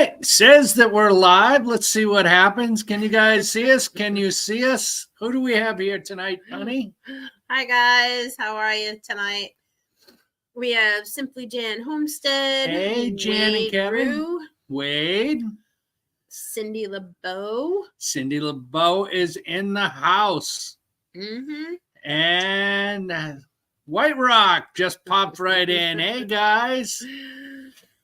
right, says that we're live. Let's see what happens. Can you guys see us? Can you see us? Who do we have here tonight, honey? Hi guys, how are you tonight? We have Simply Jan Homestead. Hey, Jan and Kevin. Rue, Wade. Cindy LeBeau. Cindy LeBeau is in the house. Mm-hmm. And White Rock just popped right in. Hey, guys.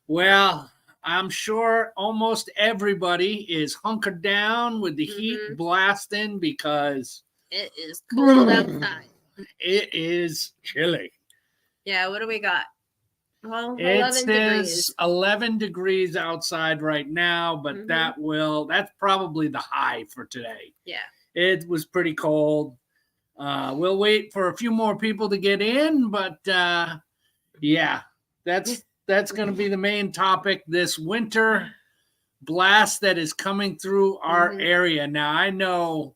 Well, I'm sure almost everybody is hunkered down with the heat blasting because it is cold outside. It is chilly. Yeah, what do we got? Well, it 11 says degrees. 11 degrees outside right now, but that's probably the high for today. Yeah. It was pretty cold. We'll wait for a few more people to get in, but yeah, that's going to be the main topic this winter blast that is coming through our area. Now, I know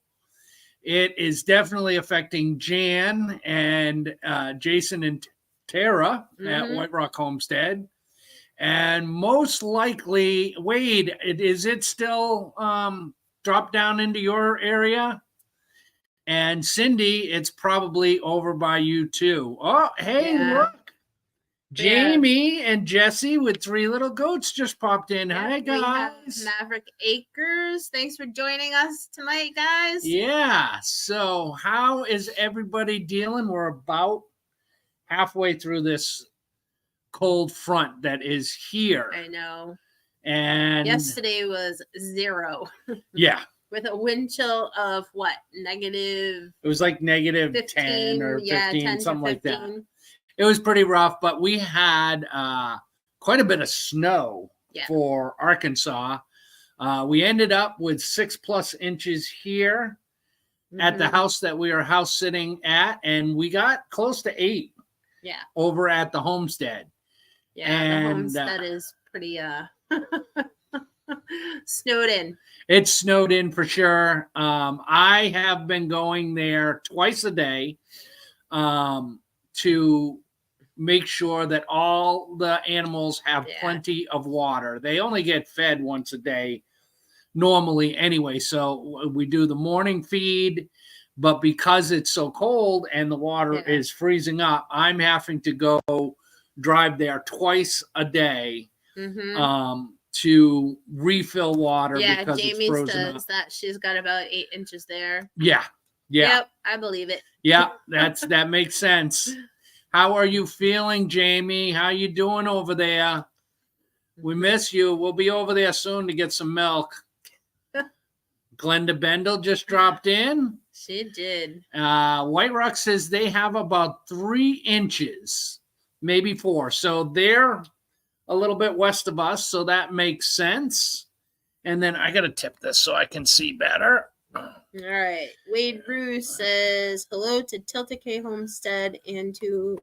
it is definitely affecting Jan and Jason and Tara at White Rock Homestead. And most likely, Wade, is it still dropped down into your area? And Cindy, it's probably over by you too. Oh, hey, look. Jamie and Jesse with 3 little goats just popped in. Hi, guys. Maverick Acres. Thanks for joining us tonight, guys. Yeah. So how is everybody dealing? We're about halfway through this cold front that is here. I know. And yesterday was 0. Yeah. With a wind chill of what? Negative? It was like negative 15, 10 or 15, 10 something like 15. that. It was pretty rough, but we had quite a bit of snow for Arkansas. We ended up with 6+ inches here at the house that we are house sitting at, and we got close to 8 over at the homestead. Yeah, and the homestead is pretty snowed in. It's snowed in for sure. I have been going there twice a day to make sure that all the animals have plenty of water. They only get fed once a day normally anyway. So we do the morning feed, but because it's so cold and the water is freezing up, I'm having to go drive there twice a day to refill water because Jamie it's frozen says that she's got about 8 inches there. Yeah. Yep, I believe it. Yeah, that makes sense. How are you feeling, Jamie? How you doing over there? We miss you. We'll be over there soon to get some milk. Glenda Bendel just dropped in. She did. White Rock says they have about 3 inches, maybe 4. So they're a little bit west of us, so that makes sense. And then I got to tip this so I can see better. All right. Wade Rue says hello to Tiltedkfamily Homestead and to.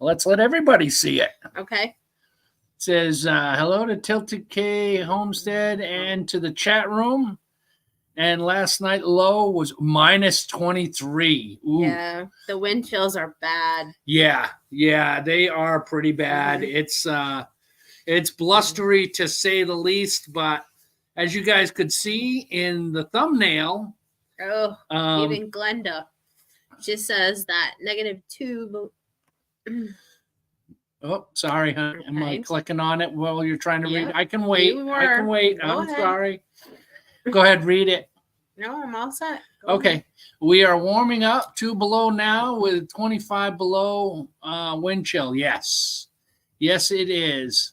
Let's let everybody see it. Okay. It says hello to Tiltedkfamily Homestead and to the chat room. And last night low was -23. Ooh. Yeah, the wind chills are bad. Yeah, they are pretty bad. It's blustery to say the least, but as you guys could see in the thumbnail. Even Glenda. She says that -2. Oh, sorry, honey. Am I clicking on it while you're trying to read? I can wait. I can wait. I'm sorry. Go ahead, read it. No, I'm all set. Okay. We are warming up 2 below now with 25 below wind chill. Yes, it is.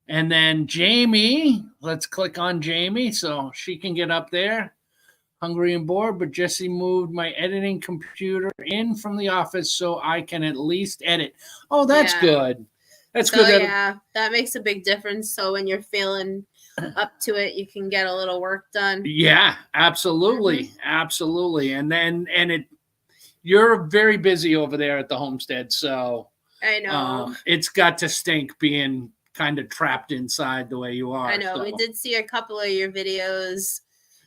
And then Jamie, let's click on Jamie so she can get up there. Hungry and bored, but Jesse moved my editing computer in from the office so I can at least edit. Oh, that's good. That's good. Yeah, that makes a big difference. So when you're feeling up to it, you can get a little work done. Yeah, absolutely. Absolutely. And you're very busy over there at the homestead. So I know. It's got to stink being kind of trapped inside the way you are. I know. So. We did see a couple of your videos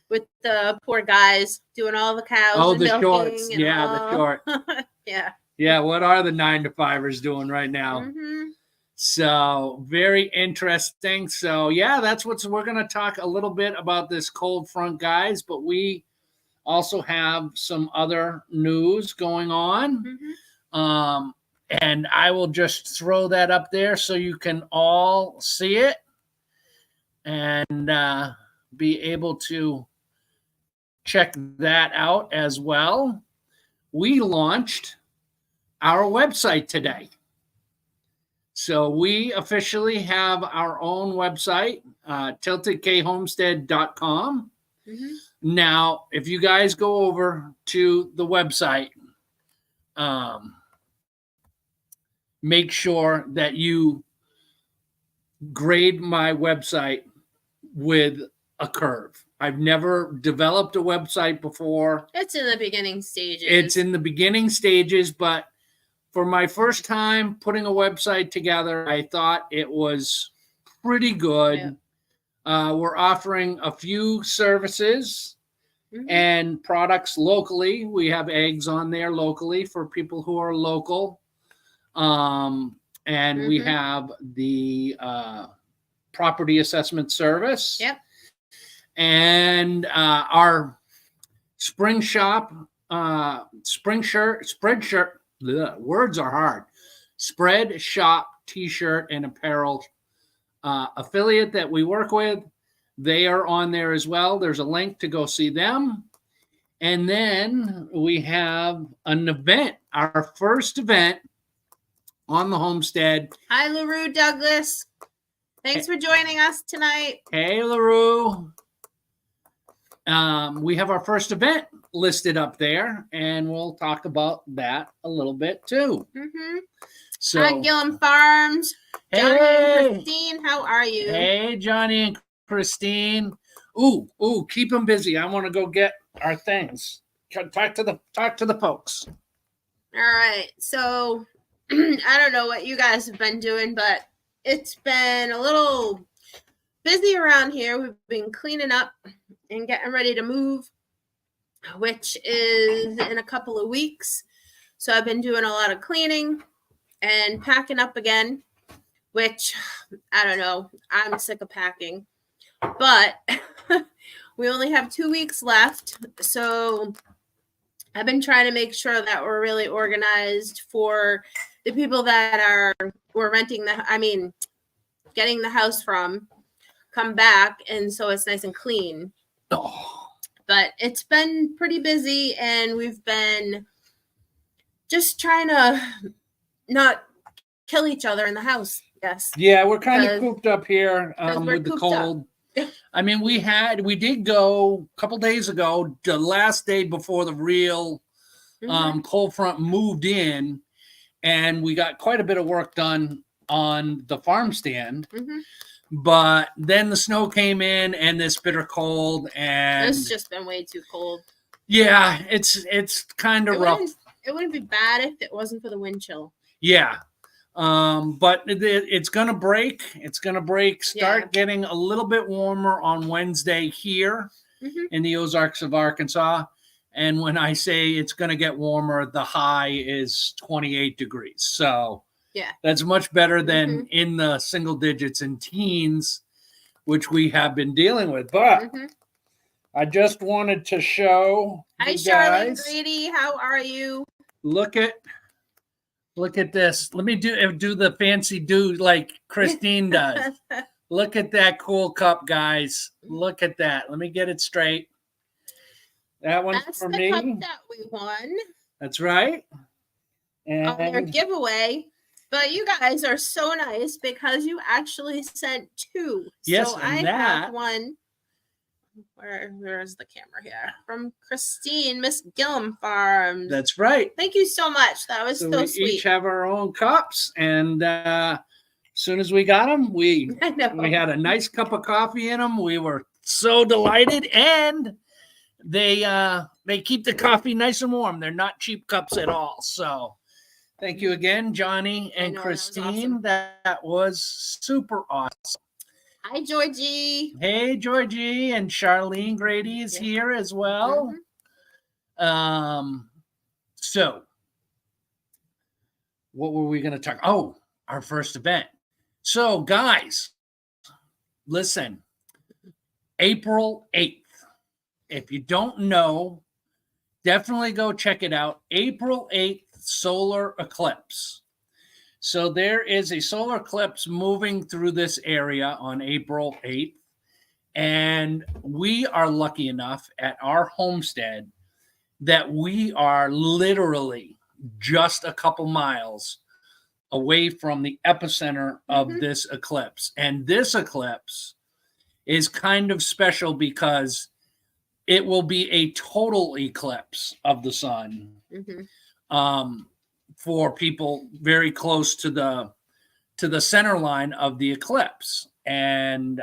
with the poor guys doing all the cows. Oh, the shorts. The short. Yeah. Yeah. What are the 9-to-5ers doing right now? So very interesting. So yeah, that's what we're going to talk a little bit about this cold front, guys. But we also have some other news going on. And I will just throw that up there so you can all see it and be able to check that out as well. We launched our website today. So we officially have our own website, tiltedkfamily.com. Now, if you guys go over to the website, make sure that you grade my website with a curve. I've never developed a website before. It's in the beginning stages. But for my first time putting a website together, I thought it was pretty good. Yeah. We're offering a few services and products locally. We have eggs on there locally for people who are local. And we have the property assessment service. Yep. And our spring shirt, words are hard. Spread shop t-shirt and apparel affiliate that we work with. They are on there as well. There's a link to go see them. And then we have an event, our first event on the homestead. Hi, LaRue Douglas. Thanks for joining us tonight. Hey, LaRue. We have our first event listed up there, and we'll talk about that a little bit too. So, hi, Gillum Farms. Johnny and Christine, how are you? Hey, Johnny and Christine. Ooh, keep them busy. I want to go get our things. Talk to the folks. All right. So I don't know what you guys have been doing, but it's been a little busy around here. We've been cleaning up and getting ready to move, which is in a couple of weeks. So I've been doing a lot of cleaning and packing up again, which I don't know. I'm sick of packing, but we only have 2 weeks left. So I've been trying to make sure that we're really organized for the people that we're renting getting the house from, come back. And so it's nice and clean. But it's been pretty busy, and we've been just trying to not kill each other in the house. Yes. Yeah, we're kind of cooped up here with the cold. I mean, we did go a couple days ago, the last day before the real cold front moved in, and we got quite a bit of work done on the farm stand. But then the snow came in and this bitter cold, and it's just been way too cold. Yeah, it's kind of rough. It wouldn't be bad if it wasn't for the wind chill. Yeah. But it's gonna break. It's gonna break. Start getting a little bit warmer on Wednesday here in the Ozarks of Arkansas. And when I say it's gonna get warmer, the high is 28 degrees. So yeah, that's much better than in the single digits and teens, which we have been dealing with. But I just wanted to show Hi, Charlene Grady. How are you? Look at this. Let me do the fancy do like Christine does. Look at that cool cup, guys. Look at that. Let me get it straight. That one's for me. That's the cup that we won. That's right. And on their giveaway. But you guys are so nice because you actually sent 2. Yes, so I have one. Where's the camera here? From Christine, Miss Gillum Farms. That's right. Thank you so much. That was so sweet. We each have our own cups, and as soon as we got them, we had a nice cup of coffee in them. We were so delighted, and they keep the coffee nice and warm. They're not cheap cups at all. So thank you again, Johnny and Christine. That was super awesome. Hi, Georgie. Hey, Georgie, and Charlene Grady is here as well. So what were we going to talk? Oh, our first event. So, guys, listen, April 8th. If you don't know, definitely go check it out. April 8th, solar eclipse. So there is a solar eclipse moving through this area on April 8th. And we are lucky enough at our homestead that we are literally just a couple miles away from the epicenter of this eclipse. And this eclipse is kind of special because it will be a total eclipse of the sun. For people very close to the center line of the eclipse. And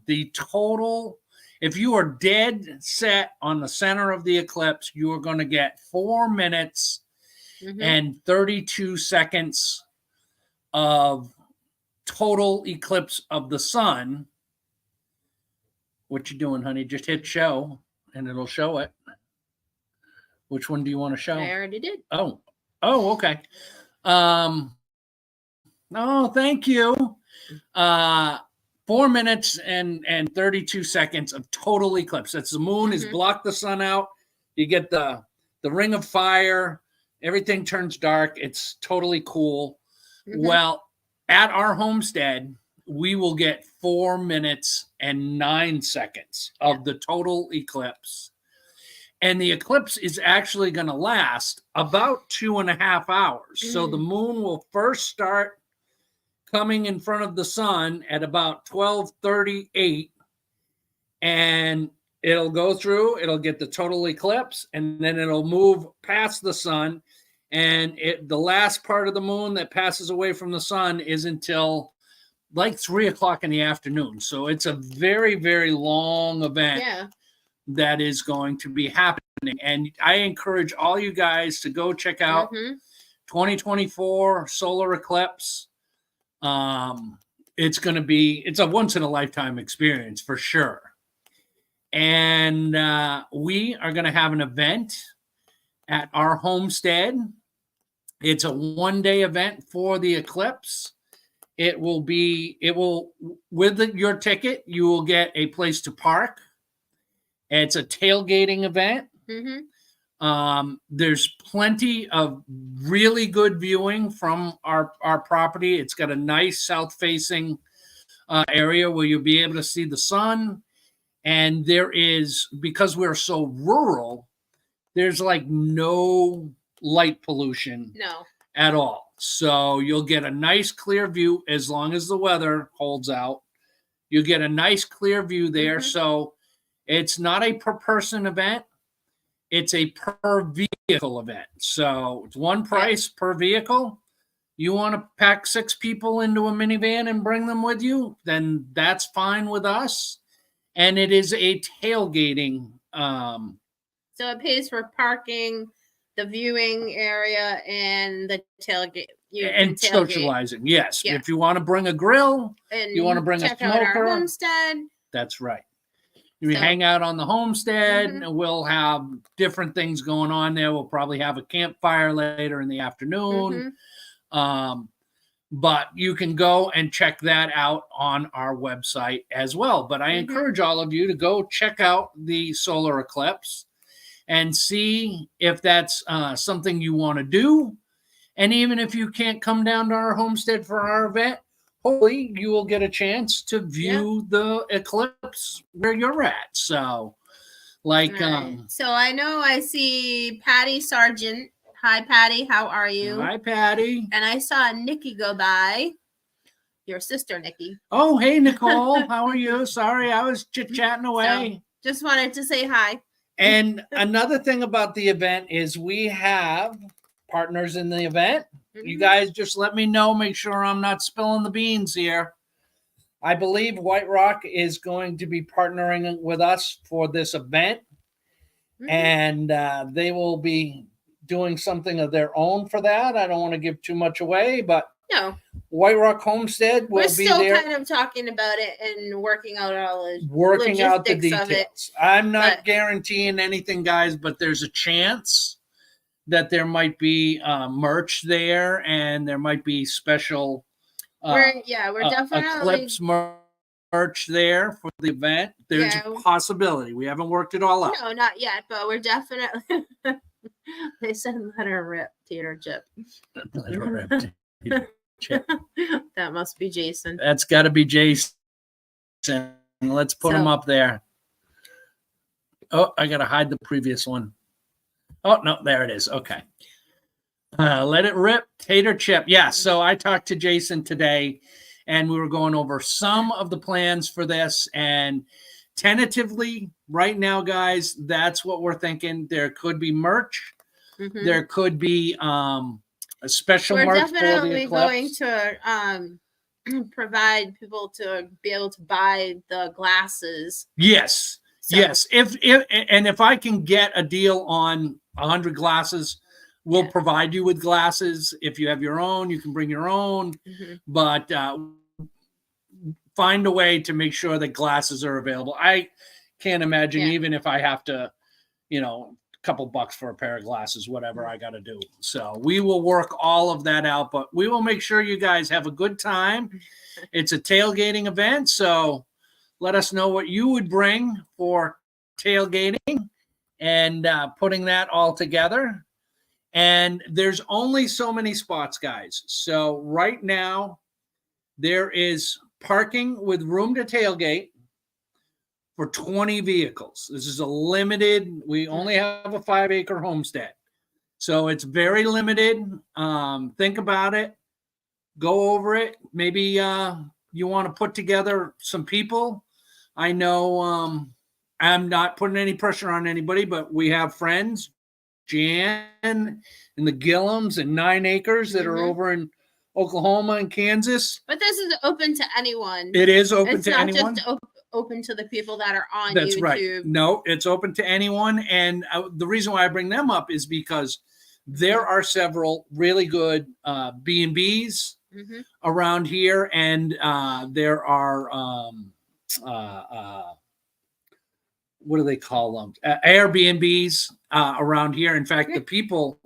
the total, if you are dead set on the center of the eclipse, you are going to get 4 minutes and 32 seconds of total eclipse of the sun. What you doing, honey? Just hit show and it'll show it. Which one do you want to show? I already did. Oh, okay. Oh, thank you. 4 minutes and 32 seconds of total eclipse. That's the moon has blocked the sun out. You get the ring of fire. Everything turns dark. It's totally cool. Well, at our homestead, we will get 4 minutes and 9 seconds of the total eclipse. And the eclipse is actually going to last about 2.5 hours. So the moon will first start coming in front of the sun at about 12:38, and it'll go through, it'll get the total eclipse, and then it'll move past the sun. And the last part of the moon that passes away from the sun is until like 3 o'clock in the afternoon. So it's a very, very long event that is going to be happening. And I encourage all you guys to go check out 2024 solar eclipse. It's a once in a lifetime experience for sure. And we are going to have an event at our homestead. It's a 1-day event for the eclipse. With your ticket, you will get a place to park. It's a tailgating event. There's plenty of really good viewing from our property. It's got a nice south-facing area where you'll be able to see the sun. And there is, because we're so rural, there's like no light pollution at all. So you'll get a nice clear view as long as the weather holds out. You'll get a nice clear view there. So it's not a per person event. It's a per vehicle event. So it's one price per vehicle. You want to pack 6 people into a minivan and bring them with you, then that's fine with us. And it is a tailgating. So it pays for parking, the viewing area, and the tailgate. And socializing, yes. Yeah. If you want to bring a grill, and you want to bring a smoker. Out our homestead. That's right. We hang out on the homestead. And we'll have different things going on there. We'll probably have a campfire later in the afternoon. But you can go and check that out on our website as well. But I encourage all of you to go check out the solar eclipse and see if that's something you want to do. And even if you can't come down to our homestead for our event, hopefully you will get a chance to view the eclipse where you're at. So, so I know I see Patty Sargent. Hi, Patty. How are you? Hi, Patty. And I saw Nikki go by. Your sister, Nikki. Oh, hey, Nicole. How are you? Sorry, I was chit-chatting away. So, just wanted to say hi. And another thing about the event is we have partners in the event. You guys just let me know. Make sure I'm not spilling the beans here. I believe White Rock is going to be partnering with us for this event. And they will be doing something of their own for that. I don't want to give too much away, but White Rock Homestead will be there. We're still kind of talking about it and working out all the details. I'm not guaranteeing anything, guys, but there's a chance that there might be merch there, and there might be special we're definitely Eclipse merch there for the event. There's a possibility. We haven't worked it all out. No, not yet, but we're definitely. They said let her rip, Tater Chip. Let her rip, Tater Chip. That must be Jason. That's got to be Jason. Let's put him up there. Oh, I got to hide the previous one. Oh, no, there it is. Okay. Let it rip, Tater Chip. Yeah, so I talked to Jason today, and we were going over some of the plans for this. And tentatively, right now, guys, that's what we're thinking. There could be merch. Mm-hmm. There could be a special merch for the Eclipse. We're definitely going to provide people to be able to buy the glasses. Yes. So. Yes. If I can get a deal on 100 glasses, we'll provide you with glasses. If you have your own, you can bring your own. Mm-hmm. But find a way to make sure that glasses are available. I can't imagine even if I have to, a couple bucks for a pair of glasses, whatever I got to do. So we will work all of that out, but we will make sure you guys have a good time. It's a tailgating event, so let us know what you would bring for tailgating and putting that all together. And there's only so many spots, guys. So right now, there is parking with room to tailgate for 20 vehicles. This is a limited, we only have a 5-acre homestead. So it's very limited. Think about it. Go over it. Maybe you want to put together some people. I know I'm not putting any pressure on anybody, but we have friends, Jan and the Gillums and 9 Acres that are over in Oklahoma and Kansas. But this is open to anyone. It is open to anyone. It's not just open to the people that are on That's YouTube. Right. No, it's open to anyone. And the reason why I bring them up is because there are several really good B&Bs around here. And there are, what do they call them? Airbnbs around here. In fact, the people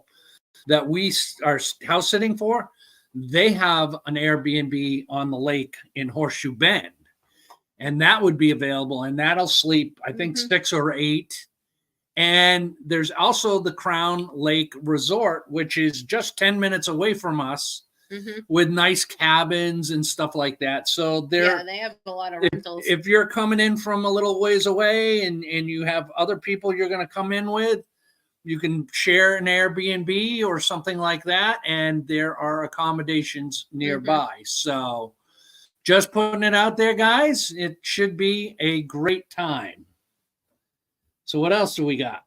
that we are house sitting for, they have an Airbnb on the lake in Horseshoe Bend. And that would be available. And that'll sleep, I think, 6 or 8. And there's also the Crown Lake Resort, which is just 10 minutes away from us with nice cabins and stuff like that. So they have a lot of rentals. If you're coming in from a little ways away and you have other people you're going to come in with, you can share an Airbnb or something like that. And there are accommodations nearby. So just putting it out there, guys. It should be a great time. So what else do we got?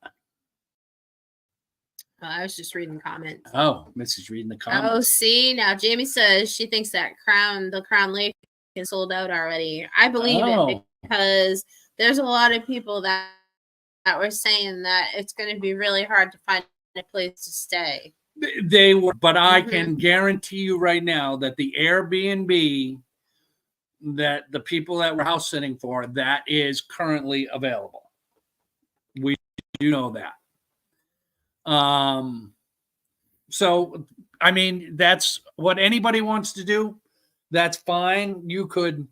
I was just reading comments. Oh, Missy's reading the comments. Oh, see, now Jamie says she thinks that the Crown Lake is sold out already. I believe it because there's a lot of people that were saying that it's going to be really hard to find a place to stay. They were, but I can guarantee you right now that the Airbnb that the people that we're house sitting for, that is currently available. We do know that. So, I mean, that's what anybody wants to do. That's fine. You could,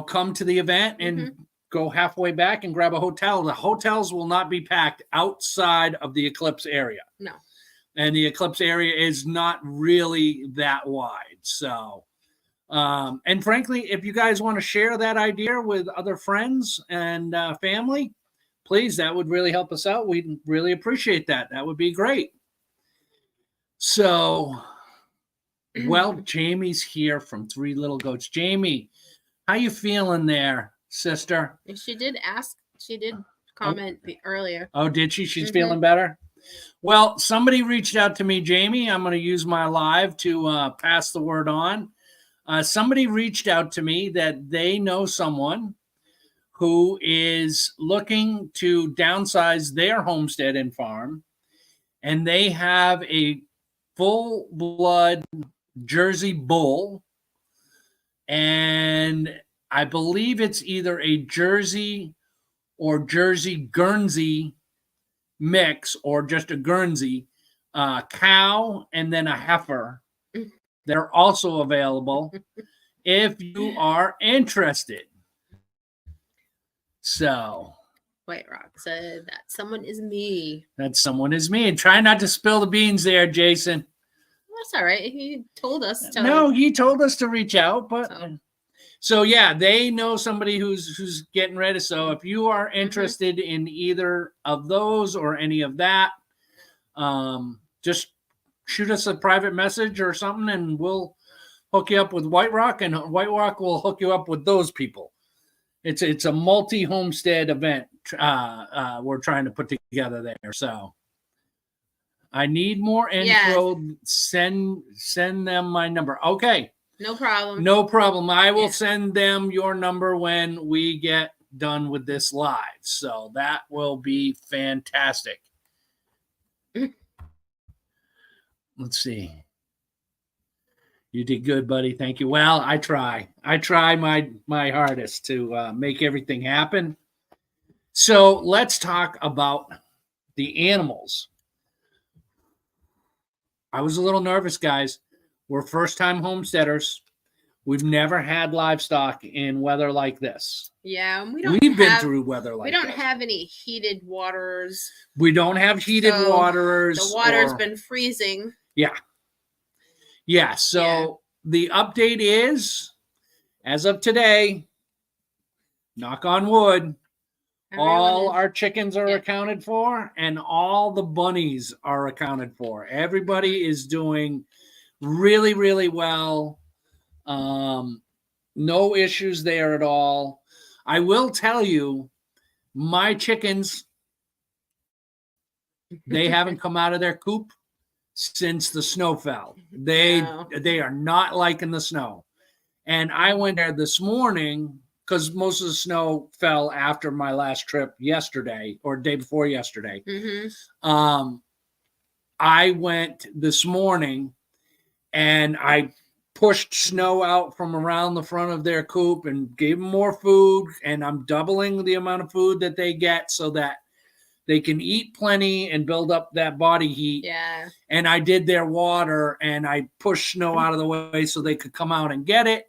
come to the event and go halfway back and grab a hotel. The hotels will not be packed outside of the Eclipse area. No. And the Eclipse area is not really that wide. So, and frankly, if you guys want to share that idea with other friends and family, please, that would really help us out. We'd really appreciate that. That would be great. So, well, Jamie's here from Three Little Goats. Jamie, how you feeling there, sister? She did comment earlier. Oh, did she? She's feeling better? Well, somebody reached out to me, Jamie. I'm going to use my live to pass the word on. Somebody reached out to me that they know someone who is looking to downsize their homestead and farm, and they have a full-blood Jersey bull, and I believe it's either a Jersey or Jersey Guernsey mix or just a Guernsey cow and then a heifer that are also available if you are interested. So White Rock said that someone is me. that someone is me. And try not to spill the beans there, Jason. That's all right. He told us to. No, he told us to reach out, but So. so yeah, they know somebody who's getting ready. So if you are interested in either of those or any of that, just shoot us a private message or something, and we'll hook you up with White Rock, and White Rock will hook you up with those people. It's a multi-homestead event we're trying to put together there. So I need more info. Yeah. Send them my number. Okay. No problem. No problem. I will send them your number when we get done with this live. So that will be fantastic. Let's see. You did good, buddy. Thank you. Well, I try my hardest to make everything happen. So let's talk about the animals. I was a little nervous, guys. We're first-time homesteaders. We've never had livestock in weather like this. Yeah, we've been through weather like this. We don't have any heated waters. We don't have heated waters. The water's been freezing. Yeah. Yeah, so the update is, as of today, knock on wood, all our chickens are accounted for, and all the bunnies are accounted for. Everybody is doing really, really well. No issues there at all. I will tell you, my chickens, they haven't come out of their coop since the snow fell. They are not liking the snow. And I went there this morning because most of the snow fell after my last trip yesterday or day before yesterday. I went this morning and I pushed snow out from around the front of their coop and gave them more food. And I'm doubling the amount of food that they get so that they can eat plenty and build up that body heat. Yeah. And I did their water and I pushed snow out of the way so they could come out and get it.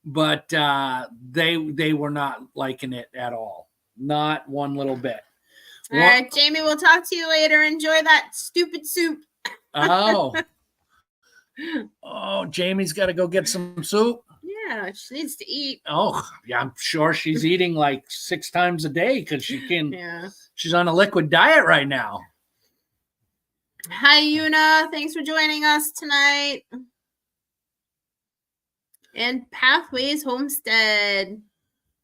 But they were not liking it at all. Not one little bit. All right, Jamie, we'll talk to you later. Enjoy that stupid soup. Oh, Jamie's got to go get some soup. Yeah, she needs to eat. Oh, yeah, I'm sure she's eating like 6 times a day because she can. Yeah. She's on a liquid diet right now. Hi, Yuna. Thanks for joining us tonight. And Pathways Homestead.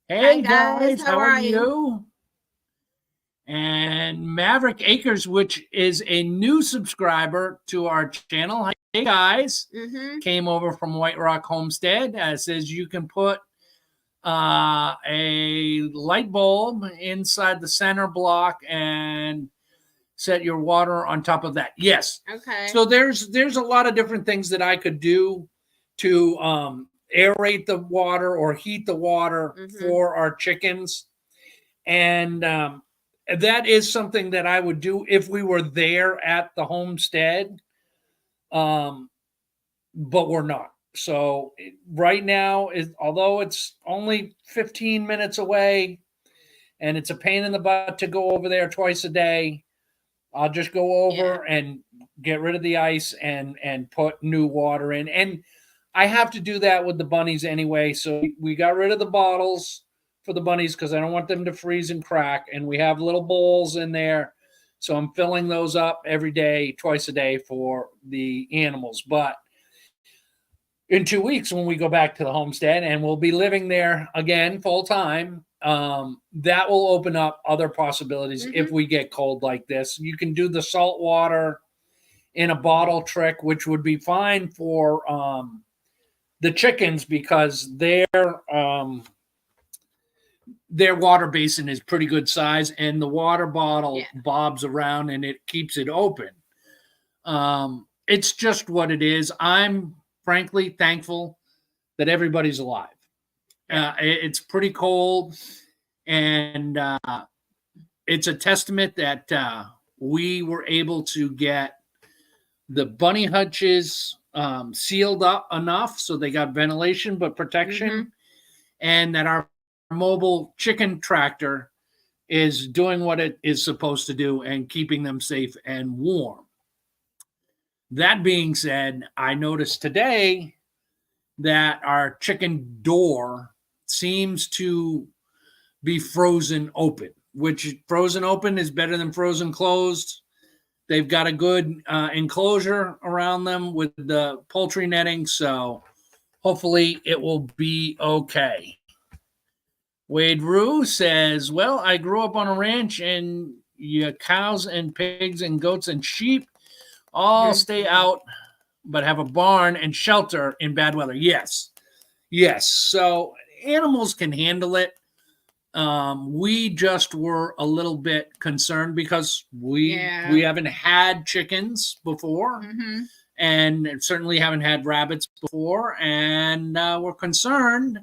Hey, guys. How are you? And Maverick Acres, which is a new subscriber to our channel. Hey, guys. Came over from White Rock Homestead. Says you can put a light bulb inside the center block and set your water on top of that. Yes. Okay. So there's a lot of different things that I could do to aerate the water or heat the water for our chickens. And that is something that I would do if we were there at the homestead. But we're not. So right now, although it's only 15 minutes away and it's a pain in the butt to go over there twice a day, I'll just go over and get rid of the ice and put new water in. And I have to do that with the bunnies anyway. So we got rid of the bottles for the bunnies because I don't want them to freeze and crack. And we have little bowls in there. So I'm filling those up every day, twice a day for the animals. But in 2 weeks, when we go back to the homestead and we'll be living there again full time, that will open up other possibilities if we get cold like this. You can do the salt water in a bottle trick, which would be fine for the chickens because their water basin is pretty good size and the water bottle bobs around and it keeps it open. It's just what it is. I'm frankly thankful that everybody's alive. It's pretty cold, and it's a testament that we were able to get the bunny hutches sealed up enough so they got ventilation but protection, and that our mobile chicken tractor is doing what it is supposed to do and keeping them safe and warm. That being said, I noticed today that our chicken door seems to be frozen open, which frozen open is better than frozen closed. They've got a good enclosure around them with the poultry netting, so hopefully it will be okay. Wade Rue says, well, I grew up on a ranch, and your cows and pigs and goats and sheep all stay out but have a barn and shelter in bad weather. Yes. So animals can handle it. We just were a little bit concerned because we haven't had chickens before, and certainly haven't had rabbits before, and we're concerned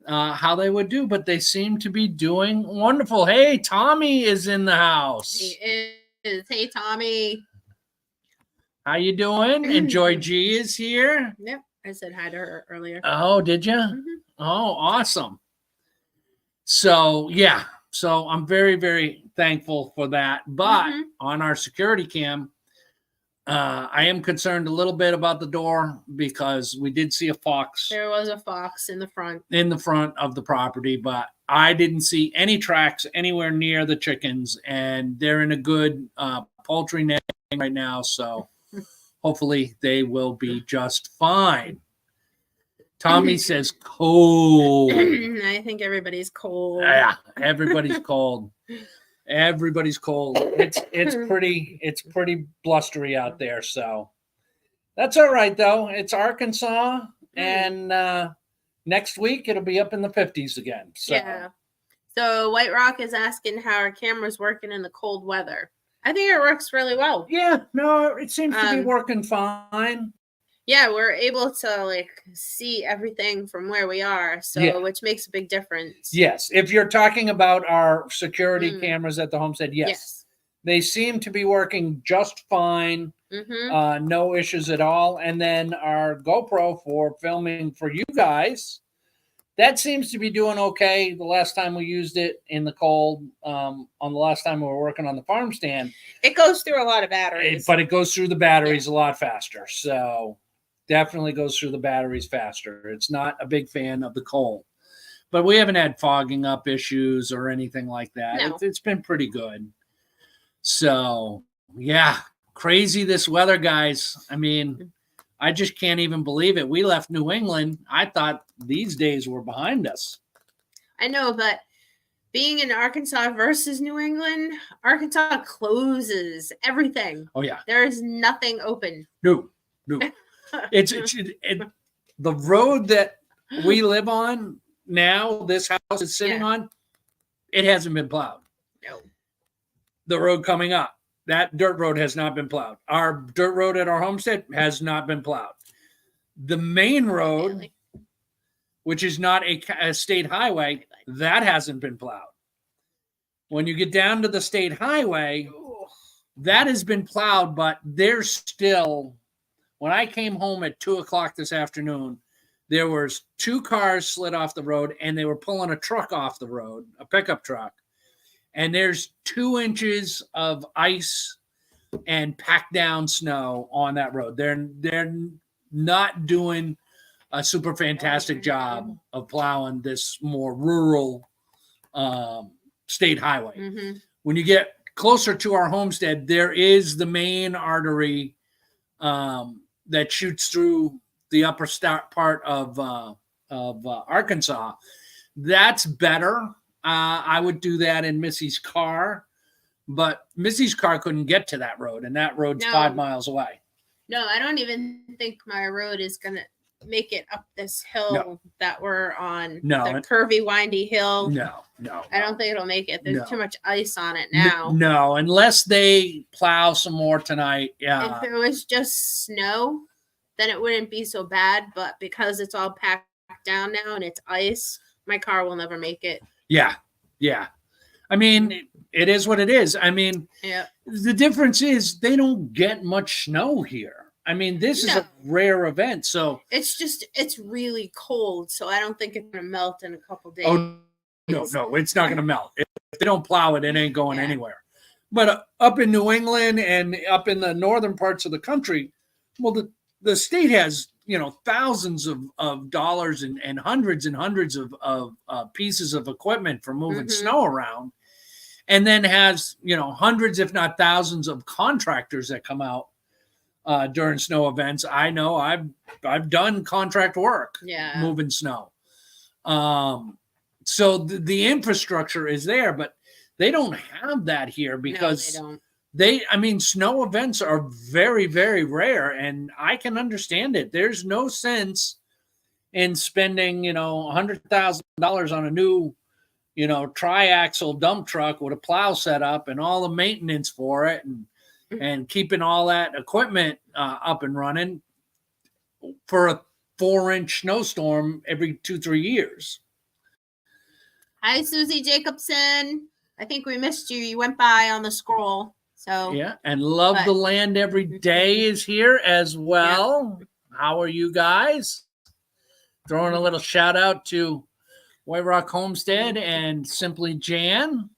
how they would do, but they seem to be doing wonderful. Hey, Tommy is in the house. He is. Hey, Tommy. How you doing? And Joy G is here. Yep, I said hi to her earlier. Oh, did you? Oh, awesome. So, yeah. So I'm very, very thankful for that. But on our security cam, I am concerned a little bit about the door because we did see a fox. There was a fox in the front. In the front of the property, but I didn't see any tracks anywhere near the chickens, and they're in a good poultry netting right now. So hopefully they will be just fine. Tommy says cold. I think everybody's cold. Yeah, everybody's cold. Everybody's cold. It's pretty blustery out there. So that's all right though. It's Arkansas, and next week it'll be up in the 50s again. So. Yeah. So White Rock is asking how our camera's working in the cold weather. I think it works really well. Yeah, no, it seems to be working fine. Yeah, we're able to see everything from where we are, so which makes a big difference. Yes, if you're talking about our security cameras at the homestead, yes. They seem to be working just fine. No issues at all. And then our GoPro for filming for you guys, that seems to be doing okay. The last time we used it in the cold, on the last time we were working on the farm stand, it goes through a lot of batteries. But it goes through the batteries a lot faster. So definitely goes through the batteries faster. It's not a big fan of the cold, but we haven't had fogging up issues or anything like that. No. It's been pretty good. So yeah, crazy this weather, guys. I mean, I just can't even believe it. We left New England. I thought these days were behind us. I know, but being in Arkansas versus New England, Arkansas closes everything. Oh yeah. There is nothing open. No. It's the road that we live on now, this house is sitting on, it hasn't been plowed. No. The road coming up, that dirt road has not been plowed. Our dirt road at our homestead has not been plowed. The main road, which is not a state highway, that hasn't been plowed. When you get down to the state highway, that has been plowed, but there's still... When I came home at 2:00 this afternoon, there was 2 cars slid off the road, and they were pulling a truck off the road, a pickup truck. And there's 2 inches of ice and packed down snow on that road. They're not doing a super fantastic job of plowing this more rural state highway. When you get closer to our homestead, there is the main artery that shoots through the upper part of Arkansas. That's better. I would do that in Missy's car, but Missy's car couldn't get to that road, and that road's 5 miles away. No, I don't even think my road is going to make it up this hill that we're on. The curvy, windy hill. No. I don't think it'll make it. There's too much ice on it now. No, unless they plow some more tonight. Yeah. If it was just snow, then it wouldn't be so bad. But because it's all packed down now and it's ice, my car will never make it. Yeah. I mean, it is what it is. I mean, the difference is they don't get much snow here. I mean, this is No. a rare event. So It's really cold, so I don't think it's gonna melt in a couple days. oh no, it's not going to melt. If they don't plow it, it ain't going Yeah. anywhere. But up in New England and up in the northern parts of the country, well, the state has, you know, thousands of dollars and hundreds of pieces of equipment for moving snow around, and then has, you know, hundreds, if not thousands, of contractors that come out during snow events. I know I've done contract work, moving snow. So the infrastructure is there, but they don't have that here because no, they don't. I mean, snow events are very, very rare, and I can understand it. There's no sense in spending, you know, $100,000 on a new, you know, triaxle dump truck with a plow set up and all the maintenance for it, and keeping all that equipment up and running for a 4-inch snowstorm every 2-3 years. Hi, Susie Jacobson. I think we missed you. You went by on the scroll. So yeah, and Love the Land Every Day is here as well. Yep. How are you guys? Throwing a little shout out to White Rock Homestead and Simply Jan.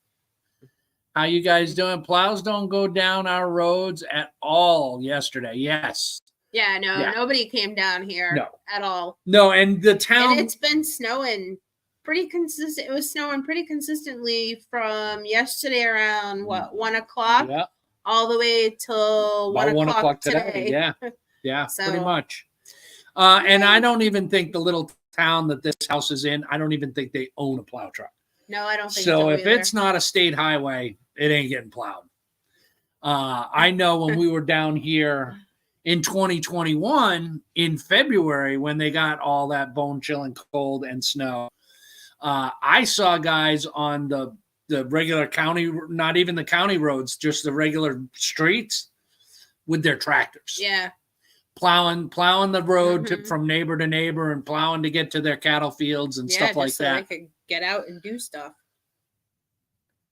How you guys doing? Plows don't go down our roads at all yesterday. Yes. Yeah, no, nobody came down here at all. No, and the town. And it's been snowing pretty consistent. It was snowing pretty consistently from yesterday around 1 o'clock all the way till about 1 o'clock today. Yeah, so, pretty much. Yeah. And I don't even think the little town that this house is in, I don't even think they own a plow truck. No, I don't think so. So if it's not a state highway, it ain't getting plowed. I know when we were down here in 2021 in February, when they got all that bone-chilling cold and snow, I saw guys on the regular county, not even the county roads, just the regular streets with their tractors. Yeah. Plowing the road from neighbor to neighbor and plowing to get to their cattle fields and stuff like that. So they could get out and do stuff.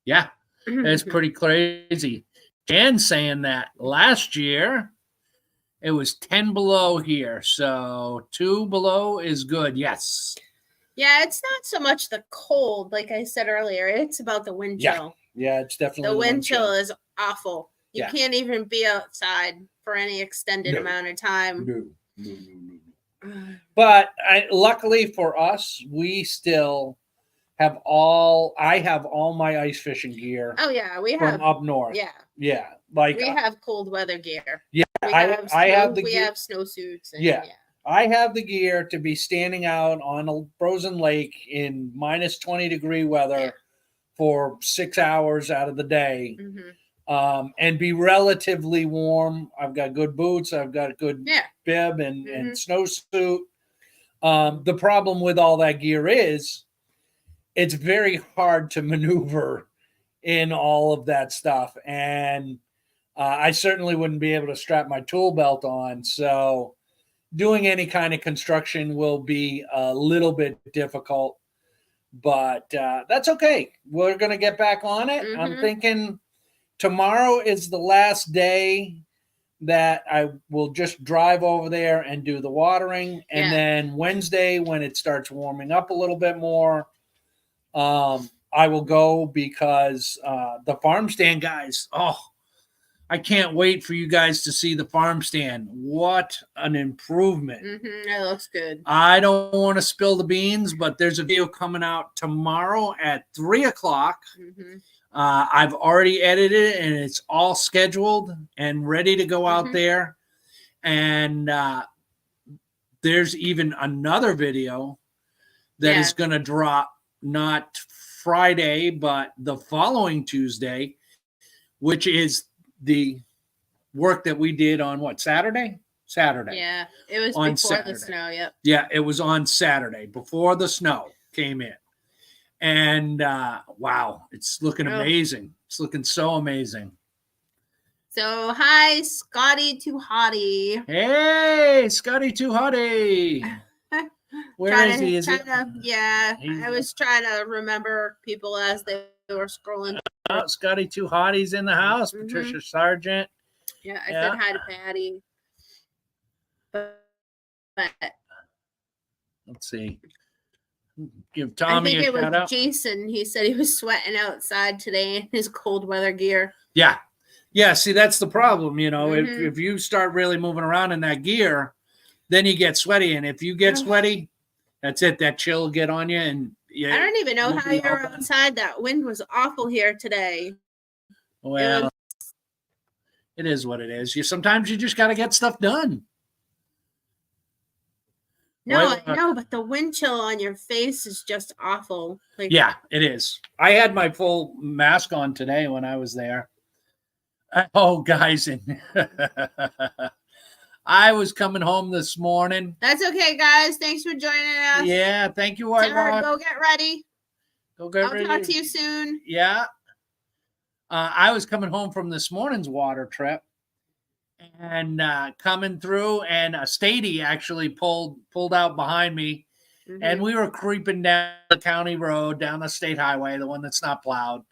Yeah, it's pretty crazy. Jan's saying that last year it was 10 below here. So 2 below is good. Yes. Yeah, it's not so much the cold, like I said earlier. It's about the wind chill. Yeah, it's definitely the wind chill is awful. You can't even be outside for any extended amount of time. No. But luckily for us, we still have I have all my ice fishing gear. Oh yeah, we have up north. Yeah, like we have cold weather gear. Yeah, we have snowsuits. And, I have the gear to be standing out on a frozen lake in minus 20-degree weather for 6 hours out of the day, and be relatively warm. I've got good boots. I've got a good bib and snowsuit. The problem with all that gear is it's very hard to maneuver in all of that stuff. And I certainly wouldn't be able to strap my tool belt on. So doing any kind of construction will be a little bit difficult, but that's okay. We're going to get back on it. I'm thinking tomorrow is the last day that I will just drive over there and do the watering. And then Wednesday, when it starts warming up a little bit more, I will go because the farm stand guys, I can't wait for you guys to see the farm stand. What an improvement. It looks good. I don't want to spill the beans, but there's a video coming out tomorrow at 3 o'clock. I've already edited it, and it's all scheduled and ready to go out there. And there's even another video that is going to drop not Friday, but the following Tuesday, which is the work that we did on Saturday? Saturday. Yeah, it was on before Saturday. The snow. Yep. Yeah, it was on Saturday before the snow came in. And wow, it's looking amazing. It's looking so amazing. So hi, Scotty Too Hottie. Hey, Scotty Too Hottie. Where is he? I was trying to remember people as they were scrolling. Scotty Too Hottie's in the house. Patricia Sargent. Yeah, I said hi to Patty. but Let's see. Give I Tommy think a it was shout out. Jason. He said he was sweating outside today in his cold weather gear. Yeah. Yeah. See, that's the problem. You know, Mhm. if you start really moving around in that gear, then you get sweaty. And if you get sweaty, that's it. That chill will get on you. And I don't even know you'll how be you're all done. outside. That wind was awful here today. Well, it is what it is. Sometimes you just got to get stuff done. No, Well, I know, but the wind chill on your face is just awful. Like, yeah, it is. I had my full mask on today when I was there. Oh, guys, I was coming home this morning. That's okay, guys. Thanks for joining us. Yeah, thank you, Tara, White. go get ready. Go get ready. I'll talk to you soon. Yeah. I was coming home from this morning's water trip and coming through, and a Stady actually pulled out behind me, and we were creeping down the county road, down the state highway, the one that's not plowed.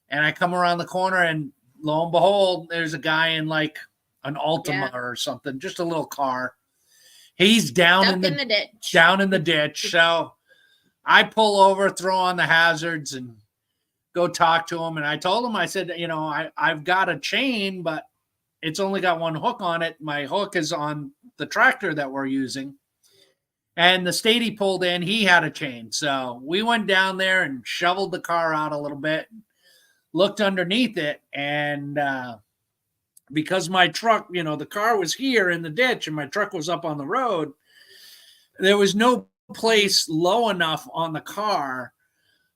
And I come around the corner, and lo and behold, there's a guy in like an Altima or something, just a little car. He's down Stuck in the ditch. Down in the ditch. So I pull over, throw on the hazards, and go talk to him. And I told him, I said, you know, I've got a chain, but it's only got one hook on it. My hook is on the tractor that we're using. And the state he pulled in, he had a chain. So we went down there and shoveled the car out a little bit, looked underneath it. And because my truck, you know, the car was here in the ditch and my truck was up on the road, there was no place low enough on the car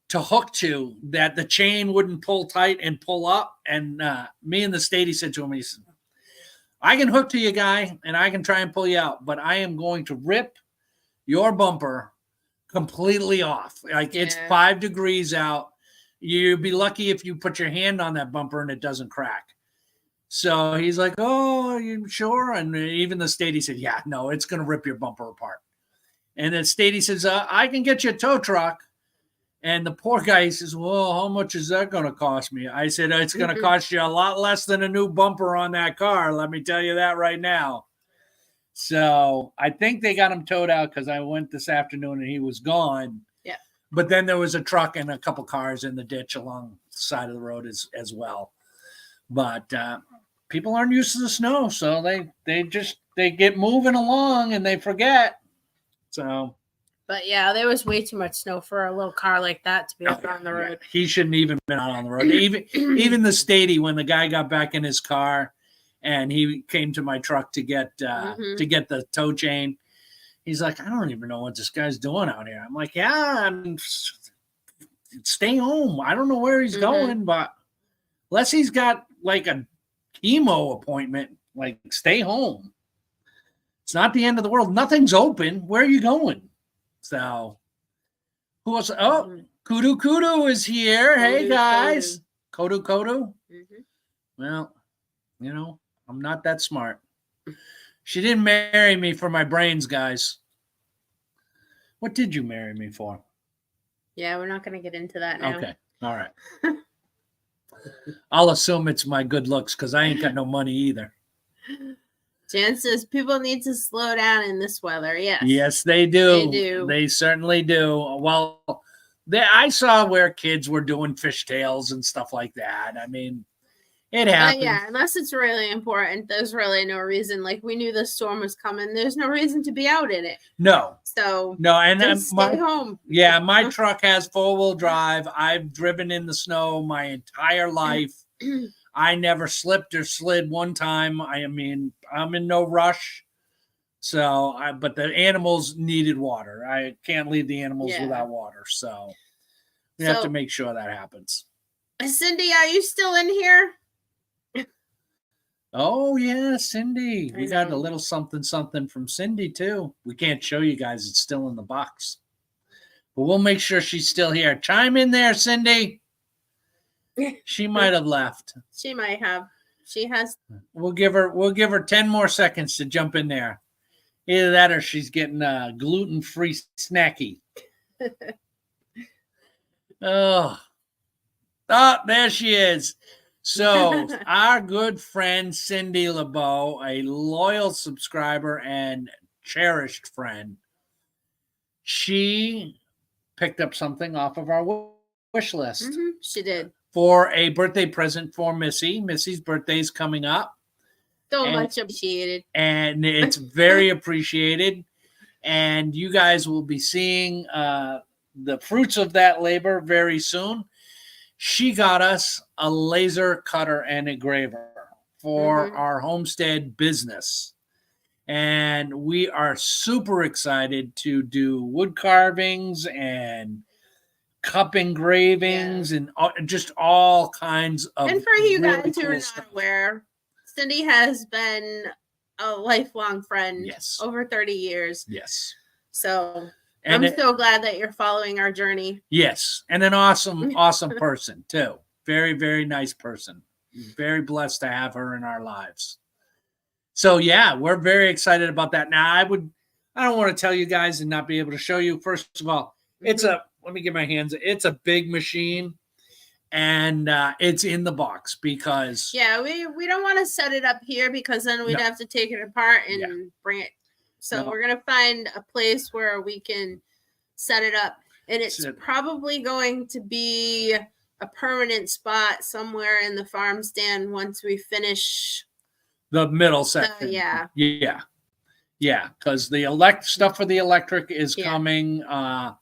to hook to that the chain wouldn't pull tight and pull up. And me and the Stady said to him, he said, I can hook to you, guy, and I can try and pull you out, but I am going to rip your bumper completely off. Like it's 5 degrees out. You'd be lucky if you put your hand on that bumper and it doesn't crack. So he's like, oh, are you sure? And even the Stady said, yeah, no, it's going to rip your bumper apart. And then Stady says, I can get you a tow truck. And the poor guy says, well, how much is that going to cost me? I said, it's going to cost you a lot less than a new bumper on that car. Let me tell you that right now. So I think they got him towed out because I went this afternoon and he was gone. Yeah. But then there was a truck and a couple cars in the ditch along the side of the road as well. But people aren't used to the snow. So they get moving along and they forget. So. But yeah, there was way too much snow for a little car like that to be out on the road. He shouldn't even been out on the road. Even the Stady, when the guy got back in his car and he came to my truck to get the tow chain, he's like, I don't even know what this guy's doing out here. I'm like, yeah, I mean, stay home. I don't know where he's going, but unless he's got like a chemo appointment, like stay home. It's not the end of the world. Nothing's open. Where are you going? So, who else? Oh, Kudu is here. Hey, guys. Kudu. Well, you know, I'm not that smart. She didn't marry me for my brains, guys. What did you marry me for? Yeah, we're not going to get into that now. Okay. All right. I'll assume it's my good looks because I ain't got no money either. Jan says people need to slow down in this weather. Yes. Yes, they do. They do. They certainly do. Well, I saw where kids were doing fishtails and stuff like that. I mean, it happens. Yeah, unless it's really important, there's really no reason. Like we knew the storm was coming. There's no reason to be out in it. No. So no, and just stay home. Yeah, my truck has 4-wheel drive. I've driven in the snow my entire life. I never slipped or slid one time. I mean, I'm in no rush. So, but the animals needed water. I can't leave the animals without water. So, we have to make sure that happens. Cindy, are you still in here? Oh, yeah, Cindy. We got a little something from Cindy, too. We can't show you guys. It's still in the box. But we'll make sure she's still here. Chime in there, Cindy. She might have left. She might have. She has. We'll give her 10 more seconds to jump in there. Either that or she's getting a gluten-free snacky. Oh, there she is. So our good friend Cindy LeBeau, a loyal subscriber and cherished friend, she picked up something off of our wish list She did. for a birthday present for Missy. Missy's birthday is coming up. So much appreciated. And it's very appreciated. And you guys will be seeing the fruits of that labor very soon. She got us a laser cutter and engraver for our homestead business. And we are super excited to do wood carvings and cup engravings and just all kinds of. And for you really guys who cool are not stuff. aware, Cindy has been a lifelong friend. Yes. Over 30 years. Yes. So I'm so glad that you're following our journey. Yes. And an awesome person too. Very, very nice person. Very blessed to have her in our lives. So yeah, we're very excited about that. Now I don't want to tell you guys and not be able to show you. First of all, let me get my hands. It's a big machine and it's in the box because. Yeah, we don't want to set it up here because then we'd have to take it apart and bring it. So we're going to find a place where we can set it up. And it's probably going to be a permanent spot somewhere in the farm stand once we finish the middle section. Yeah. Because the stuff for the electric is coming. I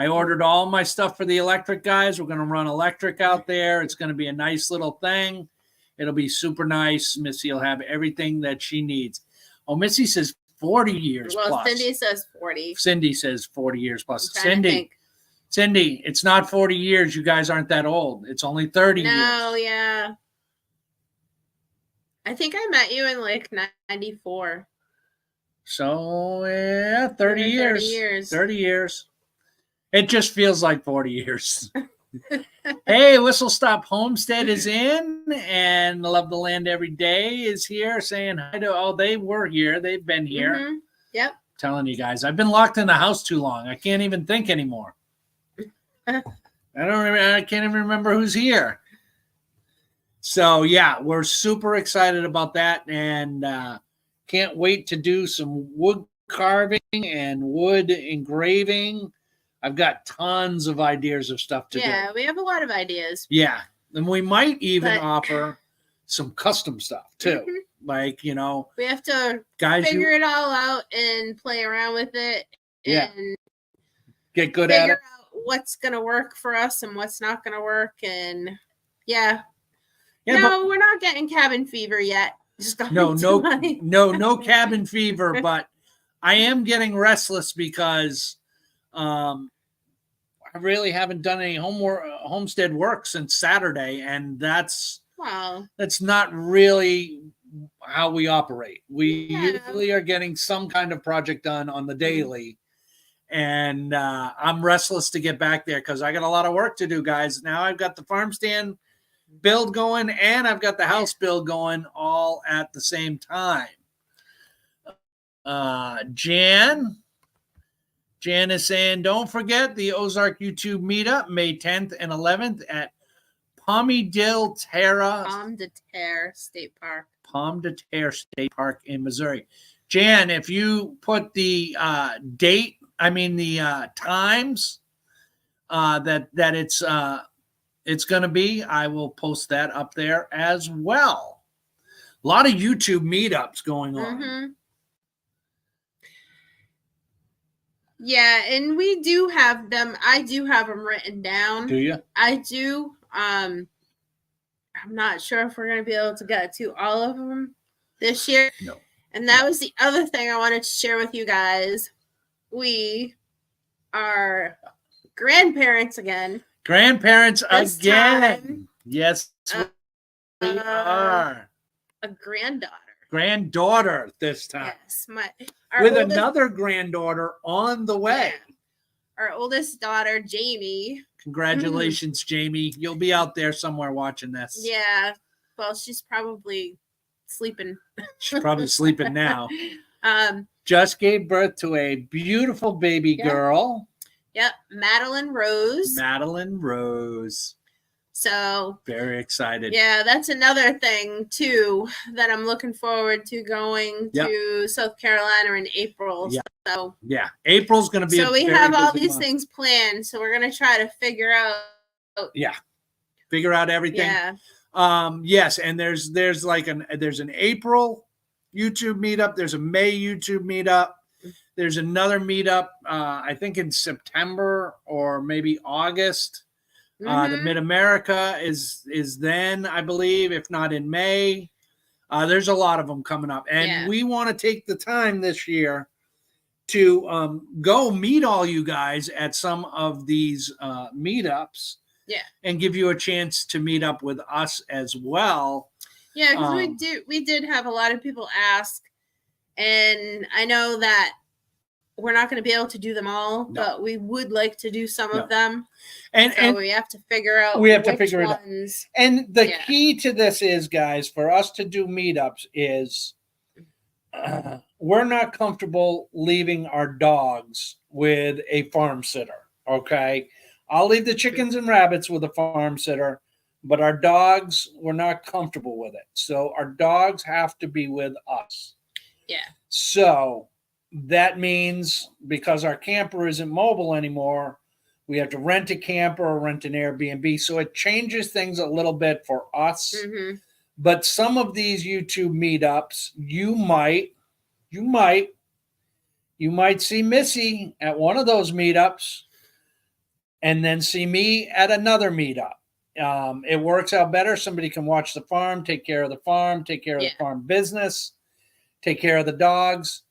ordered all my stuff for the electric guys. We're going to run electric out there. It's going to be a nice little thing. It'll be super nice. Missy will have everything that she needs. Oh, Missy says 40 years plus. Cindy says 40. Cindy says 40 years plus. Cindy, it's not 40 years. You guys aren't that old. It's only 30 years. No, yeah. I think I met you in like 94. So, yeah, 30 years. 30 years. It just feels like 40 years. Hey, Whistle Stop Homestead is in, and Love the Land Every Day is here saying hi to, they were here. They've been here. Yep. Telling you guys, I've been locked in the house too long. I can't even think anymore. I can't even remember who's here. So, yeah, we're super excited about that and can't wait to do some wood carving and wood engraving. I've got tons of ideas of stuff to do. Yeah, we have a lot of ideas. Yeah, and we might even offer some custom stuff too. Like, we have to figure it all out and play around with it and get good at it. Figure out what's going to work for us and what's not going to work. And no, we're not getting cabin fever yet. No cabin fever, but I am getting restless because I really haven't done any homestead work since Saturday, and that's not really how we operate. We usually are getting some kind of project done on the daily, and I'm restless to get back there because I got a lot of work to do, guys. Now I've got the farm stand build going, and I've got the house build going all at the same time. Jan is saying, don't forget the Ozark YouTube meetup, May 10th and 11th at Palm de Terre State Park in Missouri. Jan, if you put the times that it's going to be, I will post that up there as well. A lot of YouTube meetups going on. Yeah, and we do have them. I do have them written down. Do you? I do. I'm not sure if we're going to be able to get to all of them this year. No. And that was the other thing I wanted to share with you guys. We are grandparents again. Yes, we are. A granddaughter. Granddaughter this time. Yes, another granddaughter on the way. Yeah. Our oldest daughter, Jamie. Congratulations, Jamie. You'll be out there somewhere watching this. Yeah. Well, she's probably sleeping. She's probably sleeping now. Just gave birth to a beautiful baby girl. Yep. Madeline Rose. So very excited. yeah, that's another thing too that I'm looking forward to going to South Carolina in April. Yeah. So yeah, April's going to be. So we have all these month. things planned. So we're going to try to figure out. Yeah, figure out everything. Yeah. Yes, and there's an April YouTube meetup. There's a May YouTube meetup. There's another meetup. I think in September or maybe August. The Mid America is then, I believe, if not in May. There's a lot of them coming up, and we want to take the time this year to go meet all you guys at some of these meetups. Yeah. And give you a chance to meet up with us as well. Yeah, because we did have a lot of people ask, and I know that we're not going to be able to do them all, but we would like to do some of them. And we have to figure out which ones. And the key to this is, guys, for us to do meetups is we're not comfortable leaving our dogs with a farm sitter, okay? I'll leave the chickens and rabbits with a farm sitter, but our dogs, we're not comfortable with it. So our dogs have to be with us. Yeah. So that means because our camper isn't mobile anymore, we have to rent a camper or rent an Airbnb. So it changes things a little bit for us. Mm-hmm. But some of these YouTube meetups, you might see Missy at one of those meetups and then see me at another meetup. It works out better. Somebody can watch the farm, take care of the farm, take care of the farm business, take care of the dogs,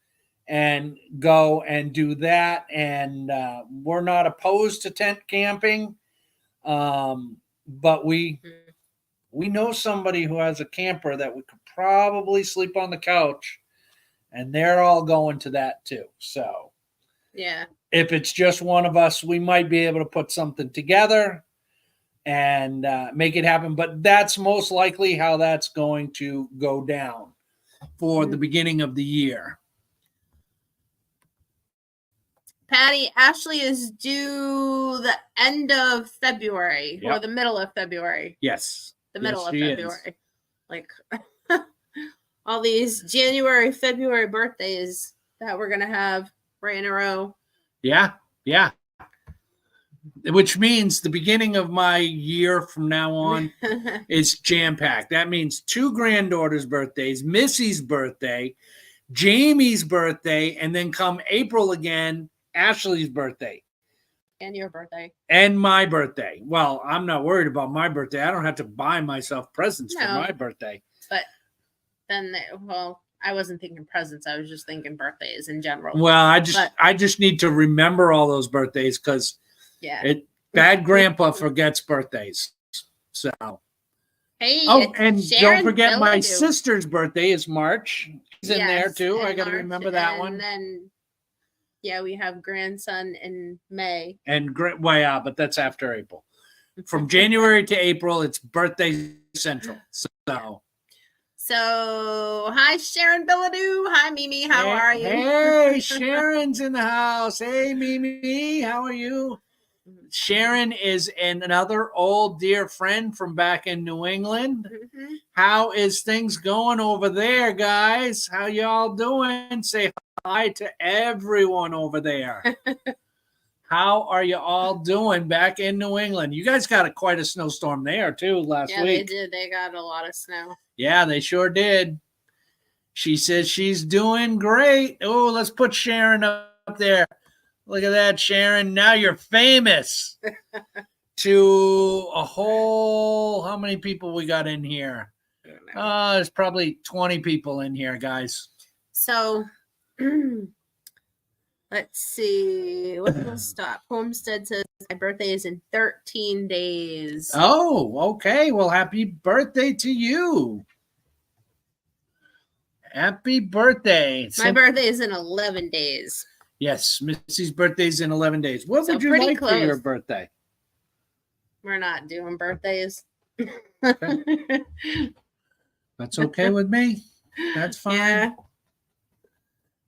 and go and do that. And we're not opposed to tent camping, but we know somebody who has a camper that we could probably sleep on the couch, and they're all going to that too. So yeah. If it's just one of us, we might be able to put something together and make it happen. But that's most likely how that's going to go down for the beginning of the year. Patty, Ashley is due the end of February or the middle of February. Yes. The middle of February. Like all these January, February birthdays that we're going to have right in a row. Yeah. Yeah. Which means the beginning of my year from now on is jam-packed. That means 2 granddaughters' birthdays, Missy's birthday, Jamie's birthday, and then come April again, Ashley's birthday. And your birthday. And my birthday. Well, I'm not worried about my birthday. I don't have to buy myself presents for my birthday. But then, I wasn't thinking presents. I was just thinking birthdays in general. Well, I just need to remember all those birthdays because bad grandpa forgets birthdays. So. Hey. Oh, and don't forget my sister's birthday is March. She's in there too. I got to remember that one. And then, we have grandson in May. And but that's after April. From January to April, it's birthday central. So, hi, Sharon Billadoo. Hi, Mimi. How are you? Hey, Sharon's in the house. Hey, Mimi. How are you? Sharon is another old dear friend from back in New England. Mm-hmm. How is things going over there, guys? How y'all doing? Say hi to everyone over there. How are you all doing back in New England? You guys got quite a snowstorm there, too, last week. Yeah, they did. They got a lot of snow. Yeah, they sure did. She says she's doing great. Oh, let's put Sharon up there. Look at that, Sharon. Now you're famous to a whole, how many people we got in here? There's probably 20 people in here, guys. So, let's see. Let's stop. Homestead says my birthday is in 13 days. Oh, okay. Well, happy birthday to you. Happy birthday. My birthday is in 11 days. Yes, Missy's birthday's in 11 days. What would you like for your birthday? We're not doing birthdays. Okay. That's okay with me. That's fine. Yeah.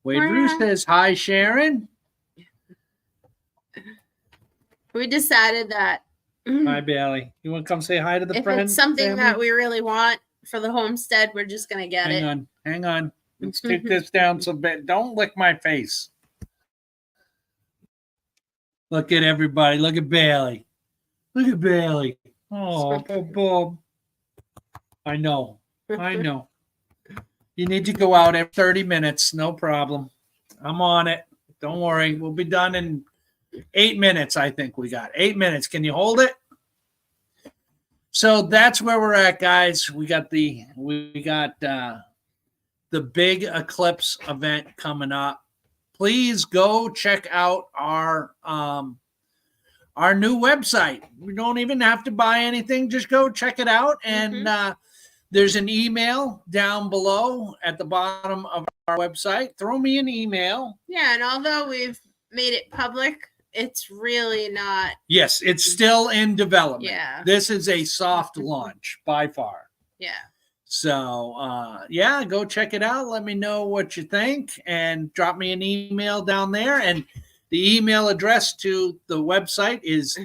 Wade Drew says, hi, Sharon. We decided that Hi, Bailey. You want to come say hi to the If friend? it's something family? that we really want for the homestead, we're just gonna get it. Hang on. Let's take this down so bad. Don't lick my face. Look at everybody. Look at Bailey. Look at Bailey. Oh, Bob. I know. You need to go out every 30 minutes. No problem. I'm on it. Don't worry. We'll be done in 8 minutes. I think we got 8 minutes. Can you hold it? So that's where we're at, guys. We got the big eclipse event coming up. Please go check out our new website. We don't even have to buy anything. Just go check it out. And there's an email down below at the bottom of our website. Throw me an email. Yeah, and although we've made it public, it's really not. Yes, it's still in development. Yeah. This is a soft launch by far. Yeah. So, go check it out. Let me know what you think and drop me an email down there. And the email address to the website is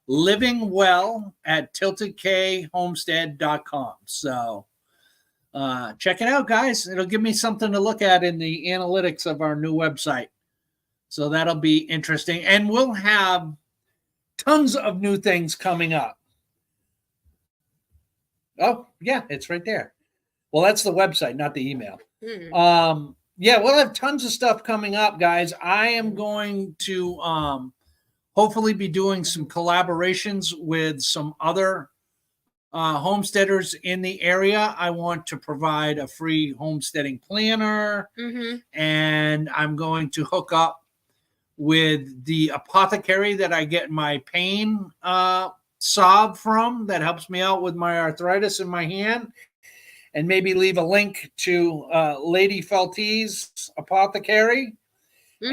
livingwell@tiltedkfamily.com. So, check it out, guys. It'll give me something to look at in the analytics of our new website. So that'll be interesting. And we'll have tons of new things coming up. Oh, yeah, it's right there. Well, that's the website, not the email. We'll have tons of stuff coming up, guys. I am going to hopefully be doing some collaborations with some other homesteaders in the area. I want to provide a free homesteading planner, and I'm going to hook up with the apothecary that I get my pain salve from that helps me out with my arthritis in my hand, and maybe leave a link to Lady Felty's apothecary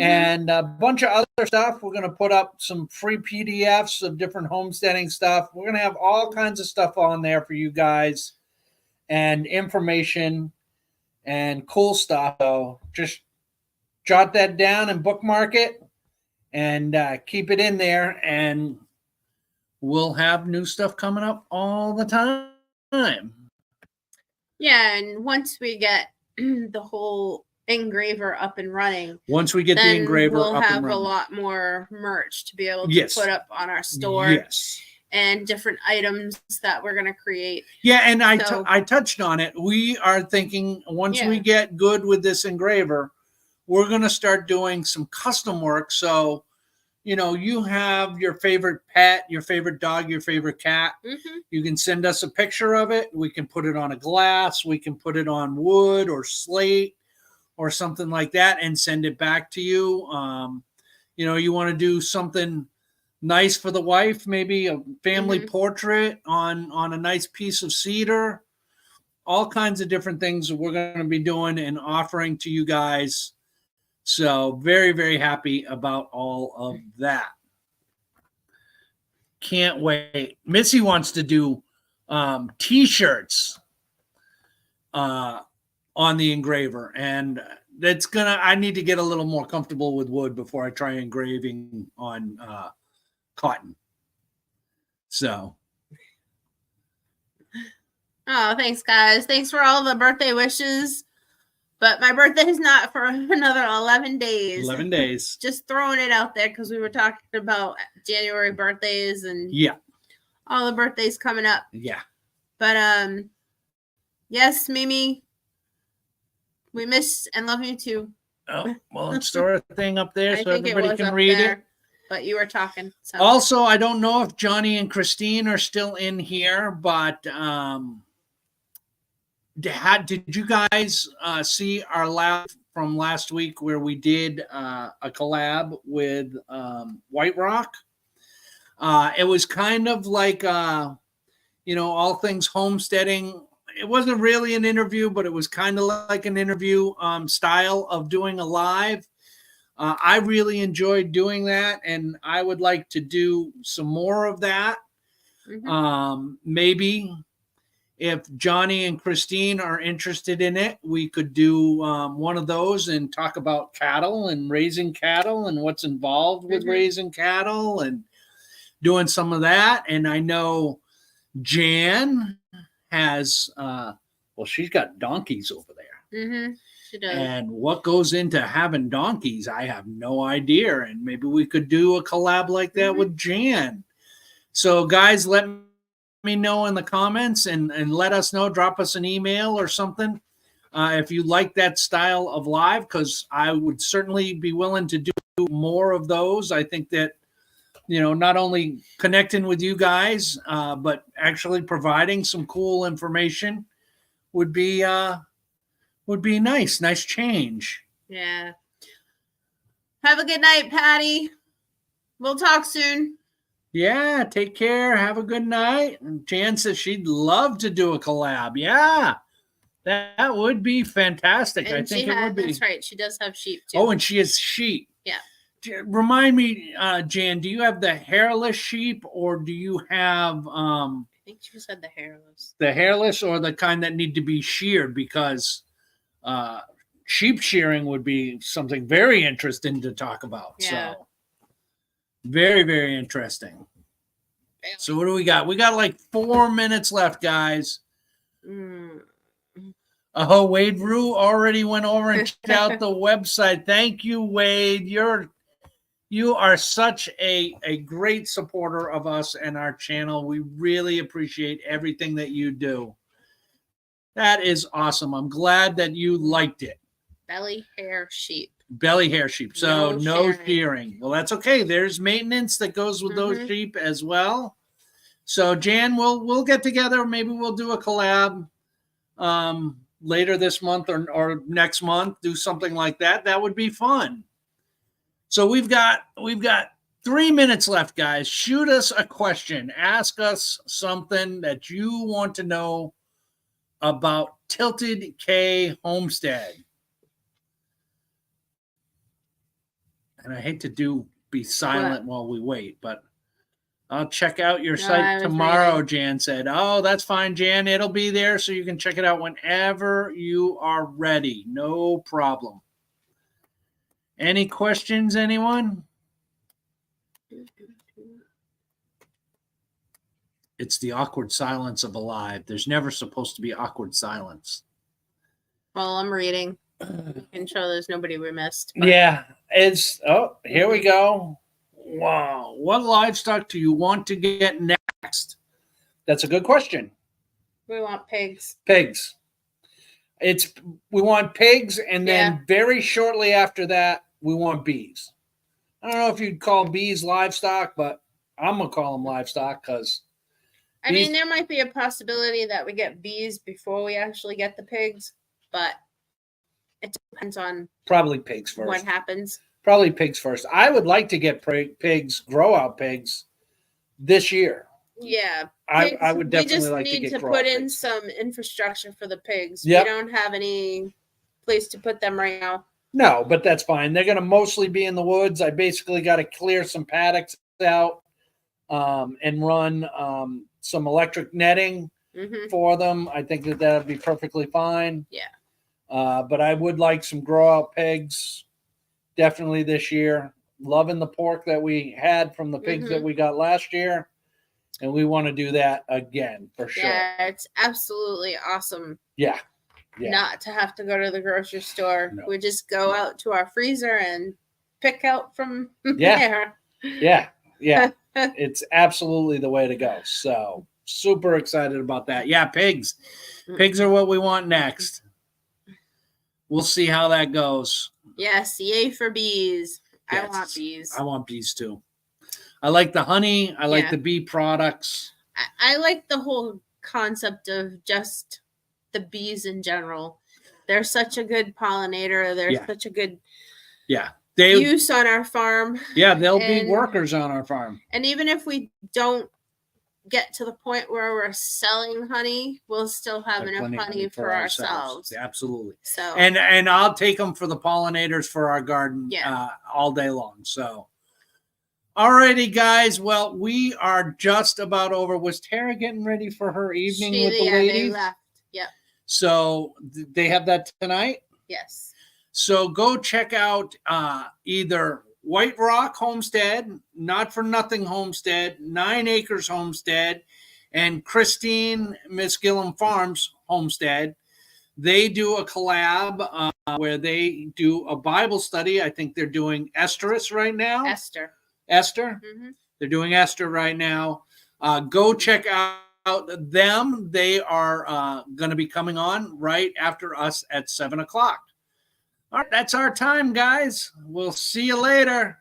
and a bunch of other stuff. We're going to put up some free PDFs of different homesteading stuff. We're going to have all kinds of stuff on there for you guys and information and cool stuff. So just jot that down and bookmark it and keep it in there, and we'll have new stuff coming up all the time. Yeah, and once we get the whole engraver up and running, once we get the engraver we'll up have and running, a lot more merch to be able to put up on our store. And different items that we're going to create. Yeah, and I touched on it. We are thinking once we get good with this engraver, we're going to start doing some custom work. So, you have your favorite pet, your favorite dog, your favorite cat. You can send us a picture of it. We can put it on a glass. We can put it on wood or slate or something like that and send it back to you. You want to do something nice for the wife, maybe a family portrait on a nice piece of cedar. All kinds of different things that we're going to be doing and offering to you guys. So very, very happy about all of that. Can't wait. Missy wants to do T-shirts on the engraver, and I need to get a little more comfortable with wood before I try engraving on cotton. So. Oh, thanks, guys. Thanks for all the birthday wishes. But my birthday is not for another 11 days. 11 days. Just throwing it out there because we were talking about January birthdays and all the birthdays coming up. Yeah. But yes, Mimi, we miss and love you too. Oh, well, let's throw a thing up there so everybody can read it. But you were talking. So. Also, I don't know if Johnny and Christine are still in here, but did you guys see our live from last week where we did a collab with White Rock? It was kind of like, all things homesteading. It wasn't really an interview, but it was kind of like an interview style of doing a live. I really enjoyed doing that, and I would like to do some more of that. Maybe if Johnny and Christine are interested in it, we could do one of those and talk about cattle and raising cattle and what's involved with raising cattle and doing some of that. And I know Jan has, she's got donkeys over there. Mm-hmm. She does. And what goes into having donkeys, I have no idea. And maybe we could do a collab like that with Jan. So, guys, let me know in the comments and let us know. Drop us an email or something if you like that style of live, because I would certainly be willing to do more of those. I think that, not only connecting with you guys, but actually providing some cool information would be nice. Nice change. Yeah. Have a good night, Patty. We'll talk soon. Yeah, take care. Have a good night. And Jan says she'd love to do a collab. Yeah, that would be fantastic. And I think it would be. That's right. She does have sheep too. Oh, and she has sheep. Yeah. Remind me, Jan, do you have the hairless sheep or do you have I think she said the hairless. The hairless or the kind that need to be sheared? Because sheep shearing would be something very interesting to talk about. Yeah. So very, very interesting. So what do we got? We got like 4 minutes left, guys. Oh, Wade Rue already went over and checked out the website. Thank you, Wade. You are such a great supporter of us and our channel. We really appreciate everything that you do. That is awesome. I'm glad that you liked it. Belly hair sheep. Belly hair sheep. So no shearing. shearing. Well, that's okay. There's maintenance that goes with those sheep as well. So Jan, we'll get together. Maybe we'll do a collab later this month or next month. Do something like that. That would be fun. So we've got 3 minutes left, guys. Shoot us a question. Ask us something that you want to know about Tilted K Homestead. And I hate to be silent while we wait, but I'll check out your site tomorrow, Jan said. Oh, that's fine, Jan. It'll be there so you can check it out whenever you are ready. No problem. Any questions, anyone? It's the awkward silence of a live. There's never supposed to be awkward silence. Well, I'm reading. You can show there's nobody we missed. But. Yeah. Here we go. Wow. What livestock do you want to get next? That's a good question. We want pigs. Pigs. We want pigs, and then very shortly after that, we want bees. I don't know if you'd call bees livestock, but I'm going to call them livestock because... I mean, there might be a possibility that we get bees before we actually get the pigs, but it depends on... Probably pigs first. What happens. Probably pigs first. I would like to get pigs, grow out pigs, this year. Yeah. I would definitely like to get grow out pigs. We just need to put in some infrastructure for the pigs. Yep. We don't have any place to put them right now. No, but that's fine. They're going to mostly be in the woods. I basically got to clear some paddocks out and run some electric netting for them. I think that would be perfectly fine. Yeah. But I would like some grow out pigs definitely this year. Loving the pork that we had from the pigs that we got last year. And we want to do that again for sure. Yeah, it's absolutely awesome. Yeah. Not to have to go to the grocery store. No. We just go out to our freezer and pick out from there. Yeah. It's absolutely the way to go. So super excited about that. Yeah, pigs. Pigs are what we want next. We'll see how that goes. Yes, yay for bees. Yes. I want bees. I want bees too. I like the honey. I like the bee products. I like the whole concept of just the bees in general. They're such a good pollinator. They're such a good use on our farm. Yeah, they'll be workers on our farm. And even if we don't get to the point where we're selling honey, we'll still have enough honey for ourselves. Yeah, absolutely. So and I'll take them for the pollinators for our garden all day long. So alrighty, guys. Well, we are just about over. Was Tara getting ready for her evening with the ladies? They left. Yep. So they have that tonight? Yes. So go check out either White Rock Homestead, Not for Nothing Homestead, 9 Acres Homestead, and Christine Miss Gillum Farms Homestead. They do a collab where they do a Bible study. I think they're doing Esther's right now. Esther. Mm-hmm. They're doing Esther right now. Go check out them. They are going to be coming on right after us at 7 o'clock. All right, that's our time, guys. We'll see you later.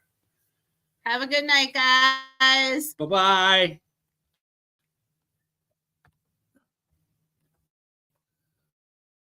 Have a good night, guys. Bye-bye.